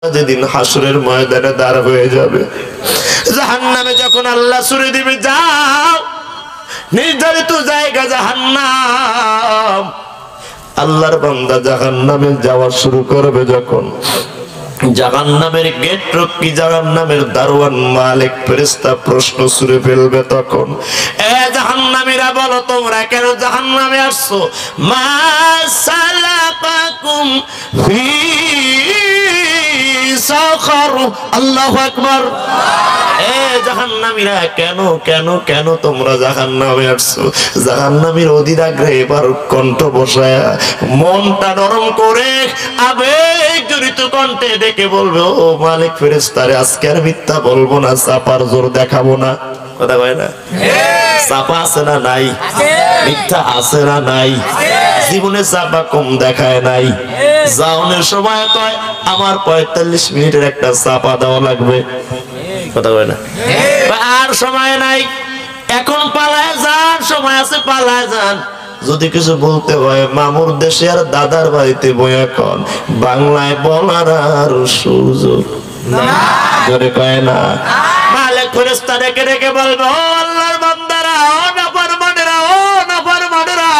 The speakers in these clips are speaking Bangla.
যেদিন হাসরের ময়দানে দাঁড় হয়ে যাবে, জাহান্নামে যখন আল্লাহ ছুড়ে দিবে, যাও নির্ধারিত জায়গা জাহান্নাম। আল্লাহর বান্দা জাহান্নামে যাওয়া শুরু করবে যখন, জাহান্নামের গেট রক্ষী, জাহান্নামের দারোয়ান মালিক ফেরেশতা প্রশ্ন ছুড়ে ফেলবে তখন, এ জাহান্নামীরা বলো তোমরা কেন জাহান্নামে আসছো? মা সালাকাকুম ফি সাকার। আল্লাহু আকবার। এ জাহান্নামীরা কেন কেন কেন তোমরা জাহান্নামে আসছো? জাহান্নামীর অধীর আগ্রহে এবার কণ্ঠ বসায়া মনটা নরম করে আবেগ জড়িত কণ্ঠে ডেকে বলবে, ও মালিক ফেরেশতারে, আজকে আর মিথ্যা বলবো না, চাপার জোর দেখাবো না। কথা কয় না? চাপা আছে না নাই? মিথ্যা আছে না নাই? জীবনে চাপা কম দেখায় নাই। যাওনের সময় কয় আমার 45 মিনিটের একটা চাপা দেওয়া লাগবে। কথা কয় না? আর সময় নাই, এখন পালায় যান, সময় আছে, পালায় যান। যদি কিছু বলতে হয় মামুর দেশে আর দাদার বাড়িতে বইয়া কন, বাংলায় বলার আর সুযোগ ধরে কয় না। মালিক ফেরেশতা ডেকে ডেকে বলবে, ও আল্লাহর বান্দারা, ও নাফরমানেরা, ও নাফরমানেরা,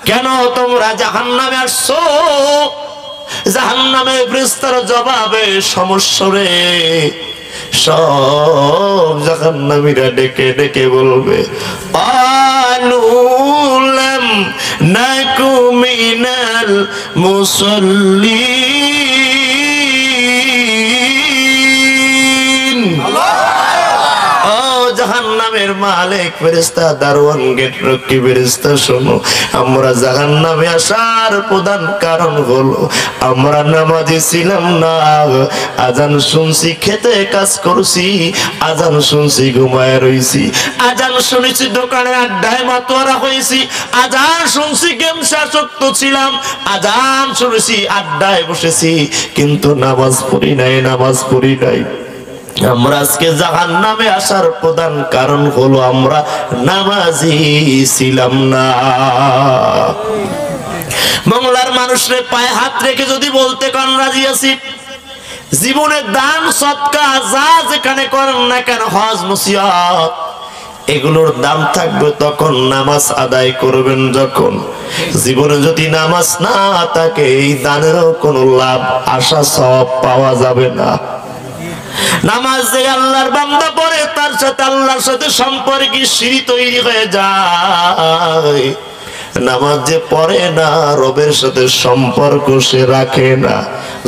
কেন তোমরা জাহান্নামে আসছো? জাহান্নামে ফেরেশতার জবাবে সমস্যা রে। সব জাহান্নামীরা ডেকে ডেকে বলবে, আলুলাম নাকু মিনাল মুসাল্লিন। ও জাহান্নামের মালিক ফেরেশতা, দারোয়ান গেট রক্ষী ফেরেশতা, শোনো, আমরা জাহান্নামে আসার প্রধান কারণ হলো আমরা নামাজি ছিলাম না। আজান শুনছি, খেতে কাজ করছি, আজান শুনছি, ঘুমায় রইছি, আজান শুনেছি, দোকানে আড্ডায় মাতোয়ারা হয়েছি, আজান শুনছি, গেমসে আসক্ত ছিলাম, আজান শুনেছি, আড্ডায় বসেছি, কিন্তু নামাজ পড়ি নাই, নামাজ পড়ি নাই। আমরা আজকে জাহান্নামে আসার প্রধান কারণ হলো আমরা নামাজি ছিলাম না। বাংলার মানুষের পায়ে হাত রেখে যদি বলতে কোন রাজি আছি, জীবনের দান সদকা যা যেখানে করেন না কেন, হজ নসিহত, এগুলোর দাম থাকবে তখন নামাজ আদায় করবেন যখন। জীবনে যদি নামাজ না থাকে, এই দানেরও কোনো লাভ আশা সওয়াব পাওয়া যাবে না। নামাজ যে আল্লাহর বান্দা পড়ে, তার সাথে আল্লাহর সাথে সম্পর্কে সিঁড়ি তৈরি হয়ে যায়। নামাজ যে পড়ে না, রবের সাথে সম্পর্ক সে রাখে না।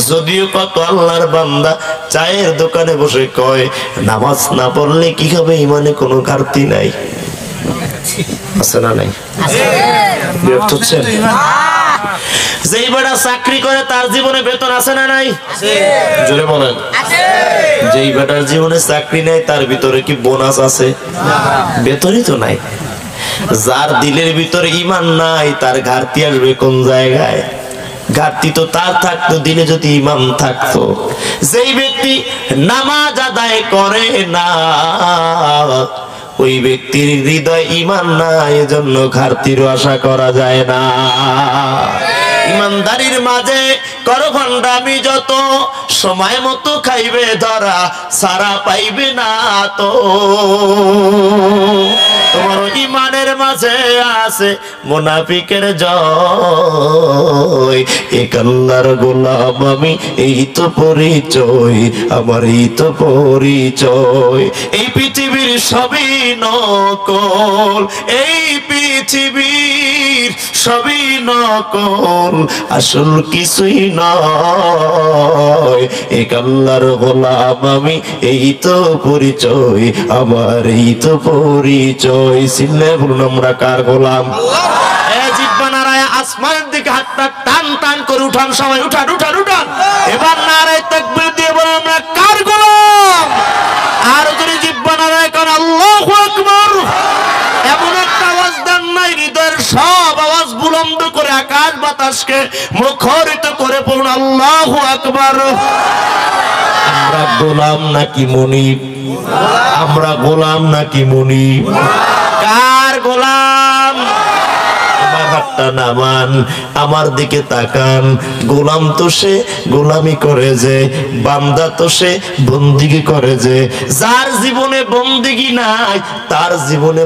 যদিও কত আল্লাহর বান্দা চায়ের দোকানে বসে কয়, নামাজ না পড়লে কি হবে, ইমানে কোনো ঘাটতি নাই। আছে না নাই? বিরক্ত হচ্ছেন? যেই বেটা চাকরি করে তার জীবনে বেতন আছে না নাই? জোরে বলেন। যেই বেটার জীবনে চাকরি নাই তার ভিতরে কি বোনাস আছে? বেতনই তো নাই। যার দিলের ভিতরে ঈমান নাই তার ঘাটতি আসবে কোন জায়গায়? ঘাটতি তো তার থাকতো দিলে যদি ঈমান থাকতো। যেই ব্যক্তি নামাজ আদায় করে না, ওই ব্যক্তির হৃদয় ঈমান নাই, এজন্য ঘাটতির আশা করা যায় না। ইমানদারির মাঝে করো ভণ্ডামি যত, সময় মতো খাইবে ধরা, সারা পাইবে না তো। তোমার ইমানের মাঝে আছে মুনাফিকের জয়। এক আল্লাহর গোলাম আমি, এই তো পরিচয় আমার, এই তো পরিচয়। এই পৃথিবীর সবই নকল, এই পৃথিবীর সবই নকল, আসল কিছুই নয়। এক আল্লাহর গোলাম আমি, এই তো পরিচয় আমার, এই তো পরিচয়। সিল্লে বলুন আমরা কার গোলাম? জিহ্বা নারায় আসমানের দিকে হাতটা টান টান করে উঠান, সবাই উঠান উঠান উঠান। এবার নারায় তাকবীর দিয়ে বলুন আমরা কার গোলাম? আর যদি জিহ্বা নারায় কারণ আল্লাহু আকবার এমন একটা আওয়াজ দেন নাই, হৃদয়ের সব আওয়াজ বুলন্দ করে আকাশ বাতাসকে মুখরিত করে পড়ুন আল্লাহু আকবার। আমরা গোলাম নাকি মুনিব? আমরা গোলাম নাকি মুনিব? কার গোলাম? এবার হাতটা নামান, আমার দিকে তাকান। গোলাম তো সে গোলামি করে যে, বান্দা তো সে বন্দিগি করে যে। যার জীবনে বন্দিগি নাই তার জীবনে